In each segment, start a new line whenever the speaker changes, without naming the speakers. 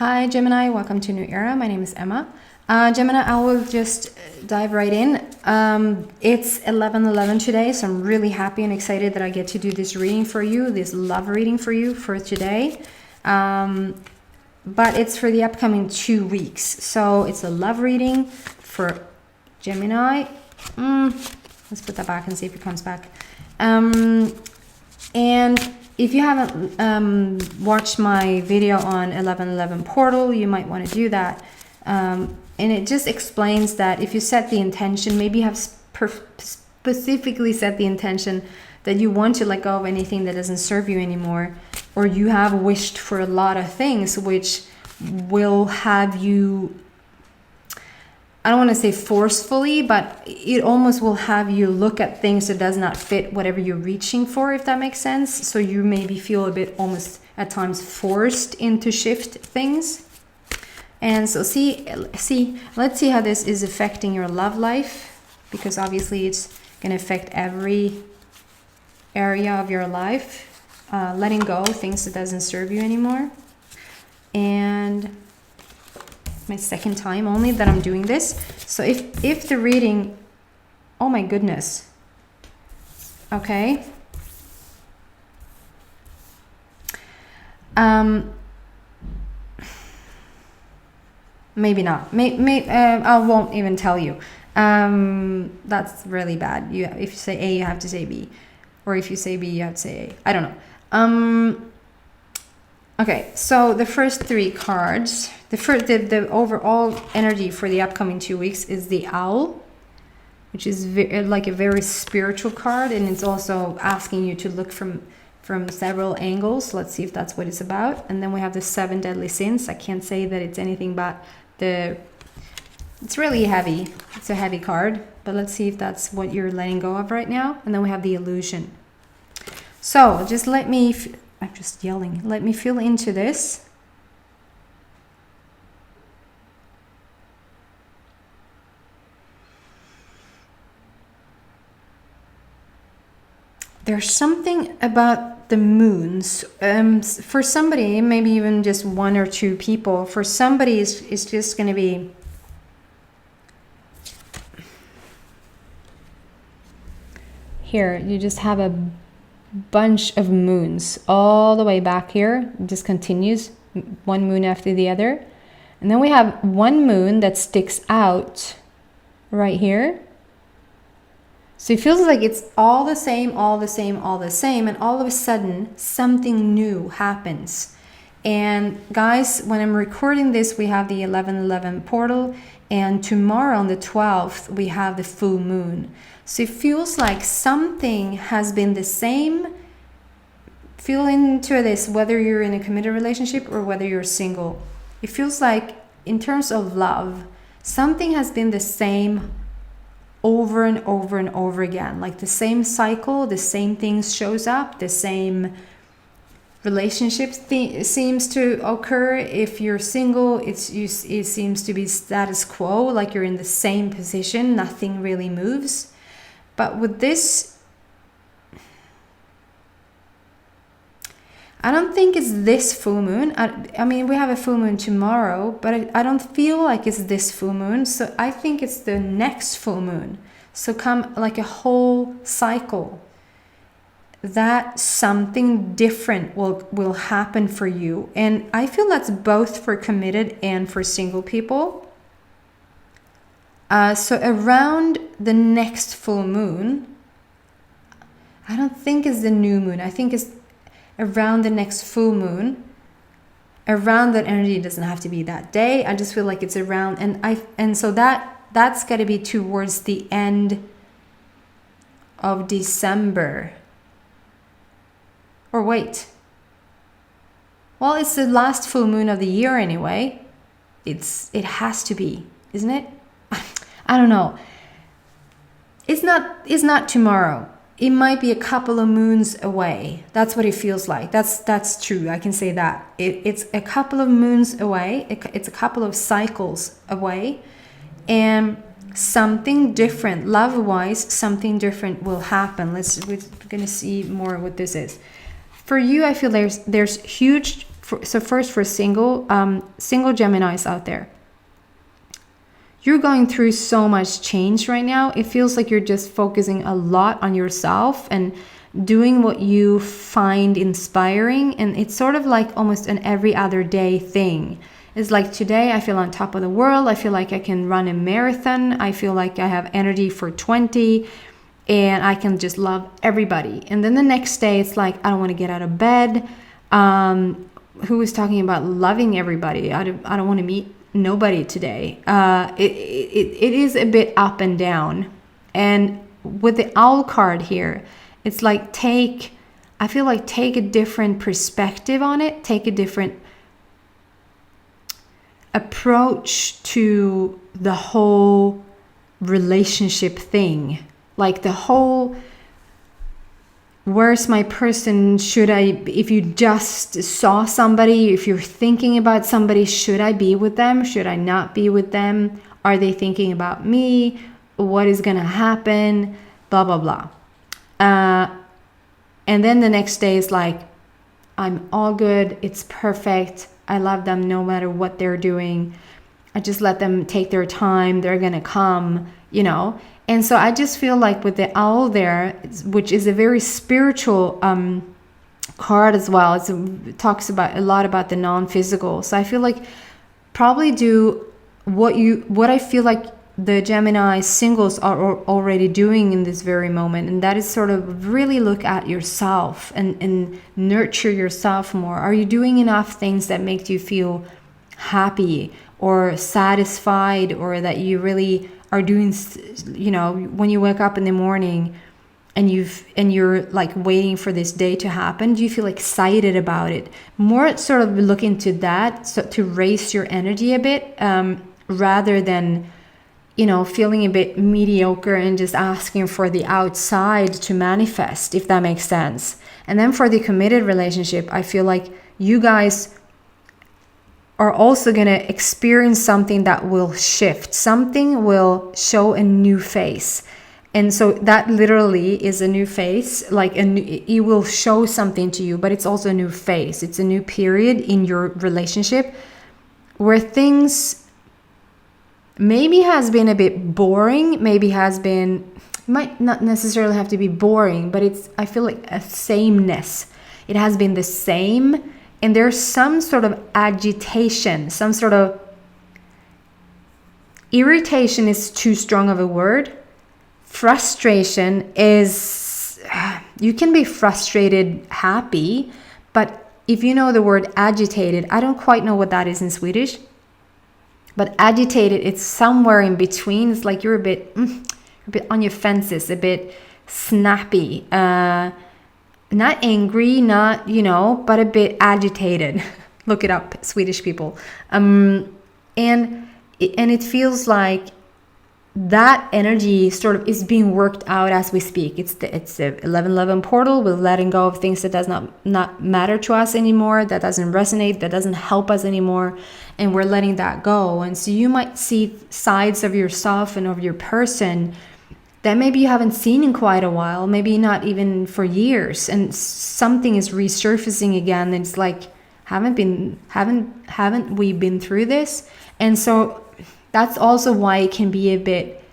Hi Gemini, welcome to New Era. My name is Emma. Gemini, I will just dive right in. It's 11/11 today, so I'm really happy and excited that I get to do this reading for you, this love reading for you for today. But it's for the upcoming 2 weeks. So it's a love reading for Gemini. Let's put that back and see if it comes back. And if you haven't watched my video on 11/11 portal, you might want to do that. And it just explains that if you set the intention, maybe you have specifically set the intention that you want to let go of anything that doesn't serve you anymore, or you have wished for a lot of things which will have you, I don't want to say forcefully, but it almost will have you look at things that does not fit whatever you're reaching for, if that makes sense. So you maybe feel a bit almost at times forced into shift things. And so let's see how this is affecting your love life, because obviously it's going to affect every area of your life. Letting go of things that doesn't serve you anymore. And my second time only that I'm doing this. So if the reading, oh my goodness. Okay. Maybe not. I won't even tell you. That's really bad. If you say A, you have to say B, or if you say B, you have to say A. I don't know. Okay. So the first 3 cards, the overall energy for the upcoming 2 weeks is the Owl, which is like a very spiritual card, and it's also asking you to look from several angles. Let's see if that's what it's about. And then we have the 7 deadly sins. I can't say that it's anything but it's really heavy. It's a heavy card, but let's see if that's what you're letting go of right now. And then we have the illusion. So just I'm just yelling. Let me feel into this. There's something about the moons. For somebody, maybe even just 1 or 2 people, for somebody it's just going to be here. You just have a bunch of moons all the way back here. It just continues, one moon after the other. And then we have one moon that sticks out right here. So it feels like it's all the same, all the same, all the same, and all of a sudden something new happens. And guys, when I'm recording this, we have the 11/11 portal, and tomorrow on the 12th we have the full moon. So it feels like something has been the same. Feel into this, whether you're in a committed relationship or whether you're single. It feels like in terms of love, something has been the same over and over and over again, like the same cycle, the same things shows up, the same relationships seems to occur. If you're single, it seems to be status quo, like you're in the same position, nothing really moves. But with this, I don't think it's this full moon. I mean, we have a full moon tomorrow, but I don't feel like it's this full moon. So I think it's the next full moon. So come like a whole cycle. That something different will happen for you. And I feel that's both for committed and for single people. So around the next full moon, I don't think it's the new moon. I think it's around the next full moon. Around that energy, it doesn't have to be that day. I just feel like it's around, and so that's got to be towards the end of December. Or wait. Well, it's the last full moon of the year anyway. It has to be, isn't it? I don't know. It's not tomorrow. It might be a couple of moons away. That's what it feels like. That's true. I can say that. It's a couple of moons away. It's a couple of cycles away. And something different, love-wise, something different will happen. We're going to see more what this is. For you, I feel there's huge so first for single Geminis out there. You're going through so much change right now. It feels like you're just focusing a lot on yourself and doing what you find inspiring. And it's sort of like almost an every other day thing. It's like today I feel on top of the world. I feel like I can run a marathon. I feel like I have energy for 20 and I can just love everybody. And then the next day it's like, I don't want to get out of bed. Who was talking about loving everybody? I don't want to meet nobody today. It is a bit up and down. And with the owl card here, it's like I feel like take a different perspective on it, take a different approach to the whole relationship thing. Like the whole, where's my person? If you just saw somebody, if you're thinking about somebody, should I be with them? Should I not be with them? Are they thinking about me? What is going to happen? Blah, blah, blah. And then the next day is like, I'm all good. It's perfect. I love them no matter what they're doing. I just let them take their time. They're going to come, you know. And so I just feel like with the owl there, which is a very spiritual card as well, it talks about a lot about the non-physical. So I feel like probably do what I feel like the Gemini singles are already doing in this very moment, and that is sort of really look at yourself and nurture yourself more. Are you doing enough things that make you feel happy or satisfied, or that you really are doing, you know, when you wake up in the morning and you're like waiting for this day to happen, do you feel excited about it? More sort of look into that, so to raise your energy a bit, rather than, you know, feeling a bit mediocre and just asking for the outside to manifest, if that makes sense. And then for the committed relationship, I feel like you guys are also going to experience something that will shift. Something will show a new face. And so that literally is a new face, like it will show something to you, but it's also a new face. It's a new period in your relationship where things maybe has been a bit boring, might not necessarily have to be boring, but I feel like a sameness. It has been the same, and there's some sort of agitation, some sort of irritation is too strong of a word. Frustration is, you can be frustrated, happy, but if you know the word agitated, I don't quite know what that is in Swedish. But agitated, it's somewhere in between. It's like you're a bit on your fences, a bit snappy, not angry, not, you know, but a bit agitated. Look it up, Swedish people. And it feels like that energy sort of is being worked out as we speak. It's the 1111 portal. We're letting go of things that does not matter to us anymore, that doesn't resonate, that doesn't help us anymore, and we're letting that go. And so you might see sides of yourself and of your person that maybe you haven't seen in quite a while, maybe not even for years, and something is resurfacing again. And it's like, haven't we been through this? And so that's also why it can be a bit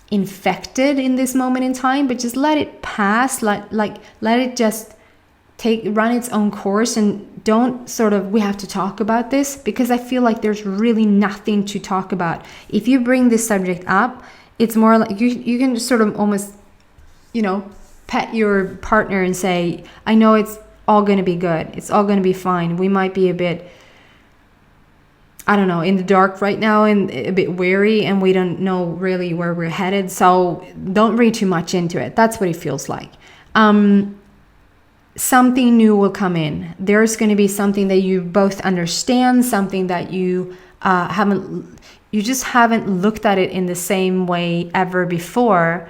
infected in this moment in time, but just let it pass, let it just run its own course, and don't sort of, we have to talk about this, because I feel like there's really nothing to talk about. If you bring this subject up, it's more like you can just sort of almost, you know, pet your partner and say, I know it's all going to be good. It's all going to be fine. We might be a bit, I don't know, in the dark right now and a bit wary, and we don't know really where we're headed. So don't read too much into it. That's what it feels like. Something new will come in. There's going to be something that you both understand, something that you just haven't looked at it in the same way ever before.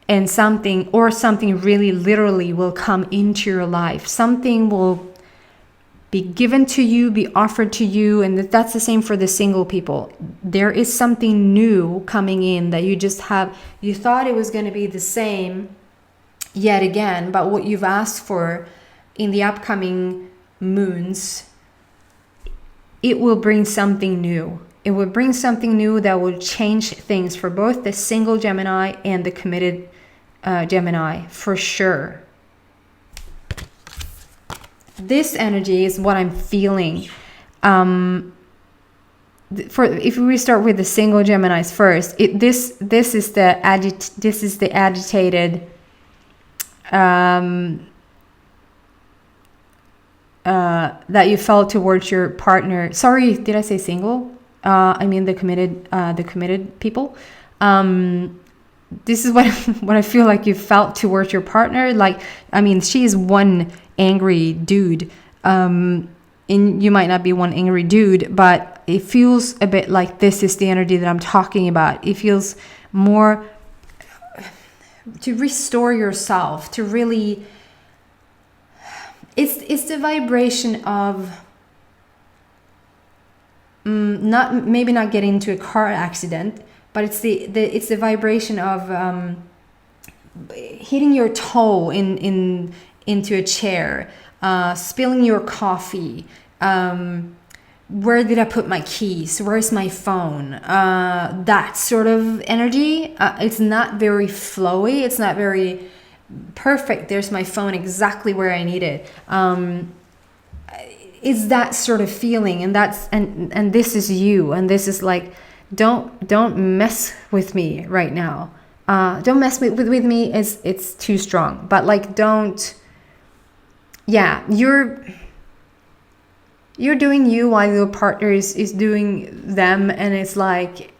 And something really literally will come into your life. Something will be given to you, be offered to you, and that's the same for the single people. There is something new coming in that you thought it was going to be the same yet again, but what you've asked for in the upcoming moons it will bring something new. It will bring something new that will change things for both the single Gemini and the committed Gemini, for sure. This energy is what I'm feeling. If we start with the single Geminis first, this is the agitated that you felt towards your partner. Sorry, did I say single? I mean the committed people. This is what I feel like you felt towards your partner. Like, I mean, she is one angry dude. And you might not be one angry dude, but it feels a bit like this is the energy that I'm talking about. It feels more to restore yourself, to really, it's the vibration of not getting into a car accident, but it's the vibration of hitting your toe into a chair, spilling your coffee, where did I put my keys, where's my phone, that sort of energy. It's not very flowy, it's not very perfect, there's my phone exactly where I need it. It's that sort of feeling, and that's and this is you, and this is like, don't mess with me right now. Don't mess with me, it's too strong, but like, don't, yeah, you're doing you while your partner is doing them, and it's like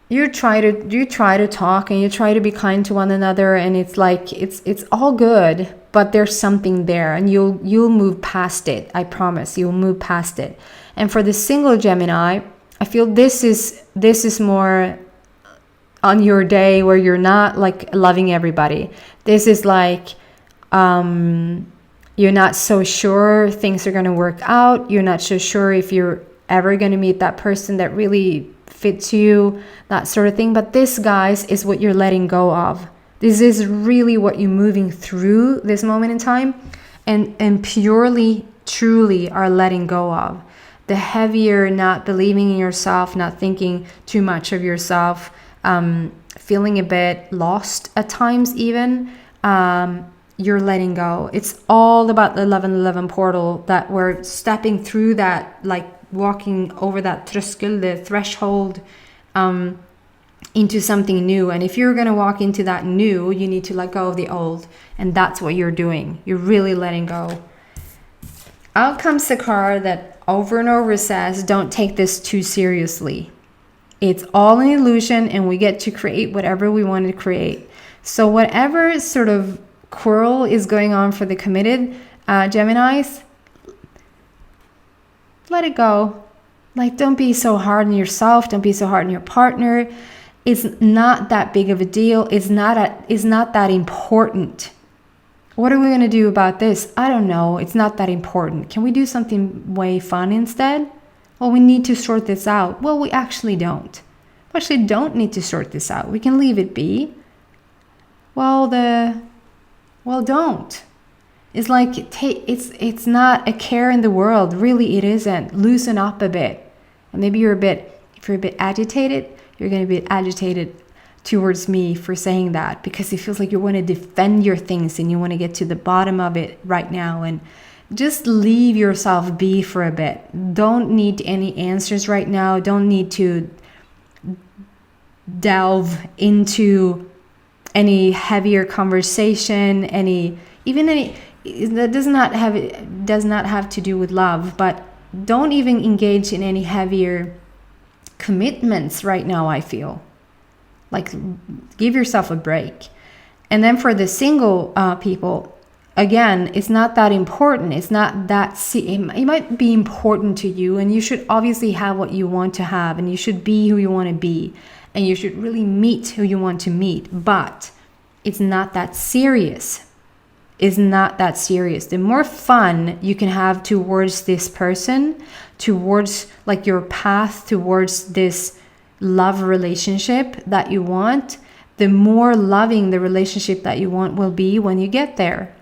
you try to talk and you try to be kind to one another, and it's like it's all good, but there's something there, and you'll move past it. I promise you'll move past it. And for the single Gemini, I feel this is more on your day where you're not like loving everybody. This is like you're not so sure things are going to work out. You're not so sure if you're ever going to meet that person that really fits you, that sort of thing. But this, guys, is what you're letting go of. This is really what you're moving through this moment in time, and purely, truly are letting go of. The heavier not believing in yourself, not thinking too much of yourself, feeling a bit lost at times even, you're letting go. It's all about the 1111 portal, that we're stepping through, that like walking over that tröskel, the threshold, into something new. And if you're going to walk into that new, you need to let go of the old, and that's what you're doing. You're really letting go. Out comes the card that over and over says, don't take this too seriously. It's all an illusion, and we get to create whatever we want to create. So whatever sort of quarrel is going on for the committed Geminis, let it go. Like, don't be so hard on yourself. Don't be so hard on your partner. It's not that big of a deal. It's not that important. What are we going to do about this? I don't know. It's not that important. Can we do something way fun instead? Well, we need to sort this out. Well, we actually don't. We actually don't need to sort this out. We can leave it be. Well, don't. It's like, it's not a care in the world. Really, it isn't. Loosen up a bit. And maybe if you're a bit agitated, you're going to be agitated towards me for saying that, because it feels like you want to defend your things and you want to get to the bottom of it right now, and just leave yourself be for a bit. Don't need any answers right now. Don't need to delve into any heavier conversation, that does not have to do with love, but don't even engage in any heavier commitments right now. I feel like, give yourself a break. And then for the single people, again, it's not that important. It's not that it might be important to you, and you should obviously have what you want to have, and you should be who you want to be, and you should really meet who you want to meet, but it's not that serious. Is not that serious. The more fun you can have towards this person, towards like your path towards this love relationship that you want, the more loving the relationship that you want will be when you get there.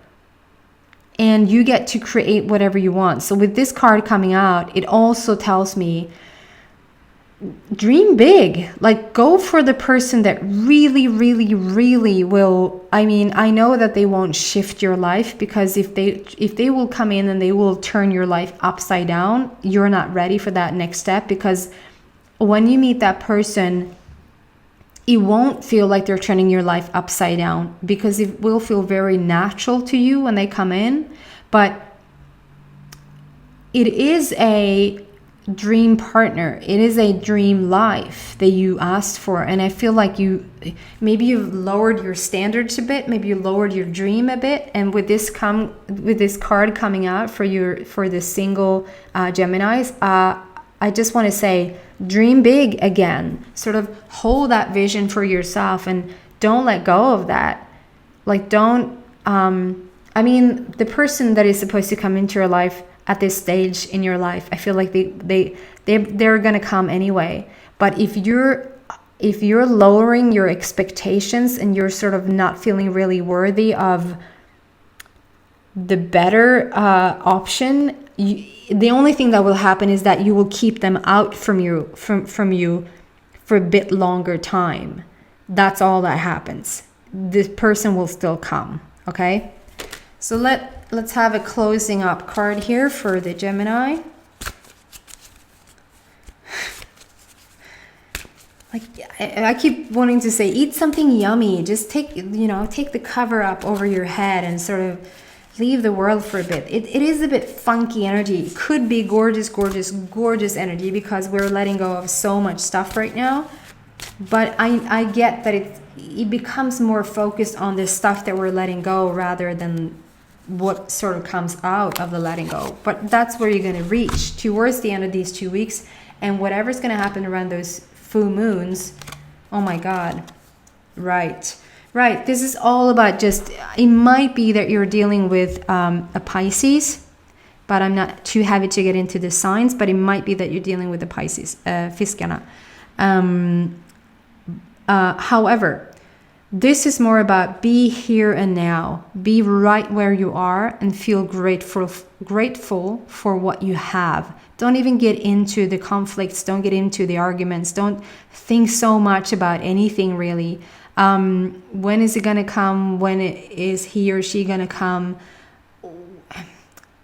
and you get to create whatever you want. So with this card coming out, it also tells me, dream big, like go for the person that really, really, really will. I mean, I know that they won't shift your life, because if they will come in and they will turn your life upside down, you're not ready for that next step. Because when you meet that person, it won't feel like they're turning your life upside down, because it will feel very natural to you when they come in. But it is a dream partner. It is a dream life that you asked for. And I feel like maybe you've lowered your standards a bit. Maybe you lowered your dream a bit. And with this card coming out for the single Geminis, I just want to say, dream big again. Sort of hold that vision for yourself and don't let go of that. Like, don't, I mean, the person that is supposed to come into your life at this stage in your life, I feel like they're gonna come anyway. But if you're lowering your expectations and you're sort of not feeling really worthy of the better option, the only thing that will happen is that you will keep them out from you for a bit longer time. That's all that happens. This person will still come. Okay, so let's have a closing up card here for the Gemini. Like, I keep wanting to say, eat something yummy. Just take the cover up over your head and sort of leave the world for a bit. It is a bit funky energy. It could be gorgeous, gorgeous, gorgeous energy, because we're letting go of so much stuff right now. But I get that it becomes more focused on the stuff that we're letting go rather than what sort of comes out of the letting go. But that's where you're going to reach towards the end of these 2 weeks. And whatever's going to happen around those full moons, oh my God. Right. This is all about just, it might be that you're dealing with a Pisces, but I'm not too heavy to get into the signs, but it might be that you're dealing with the Pisces-Fiskarna. However, this is more about be here and now, be right where you are and feel grateful for what you have. Don't even get into the conflicts, don't get into the arguments, don't think so much about anything really. When is it going to come? When is he or she going to come?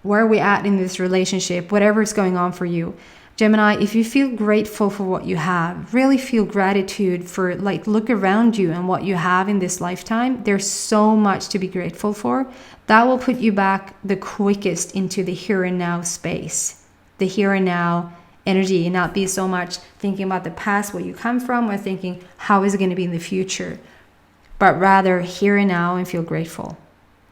Where are we at in this relationship? Whatever is going on for you. Gemini, if you feel grateful for what you have, really feel gratitude for, like, look around you and what you have in this lifetime. There's so much to be grateful for. That will put you back the quickest into the here and now space, the here and now energy, and not be so much thinking about the past, where you come from, or thinking how is it going to be in the future, but rather here and now and feel grateful.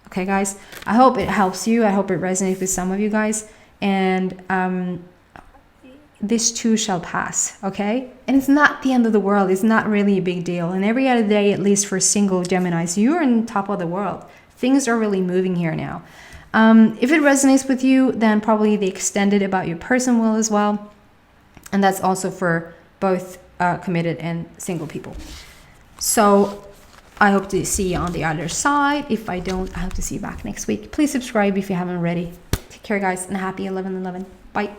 Okay, guys, I hope it helps you. I hope it resonates with some of you guys. And this too shall pass, okay? And it's not the end of the world. It's not really a big deal. And every other day, at least for single Geminis, you're on top of the world. Things are really moving here now. If it resonates with you, then probably the extended about your person will as well. And that's also for both committed and single people. So I hope to see you on the other side. If I don't, I hope to see you back next week. Please subscribe if you haven't already. Take care, guys, and happy 11/11. Bye.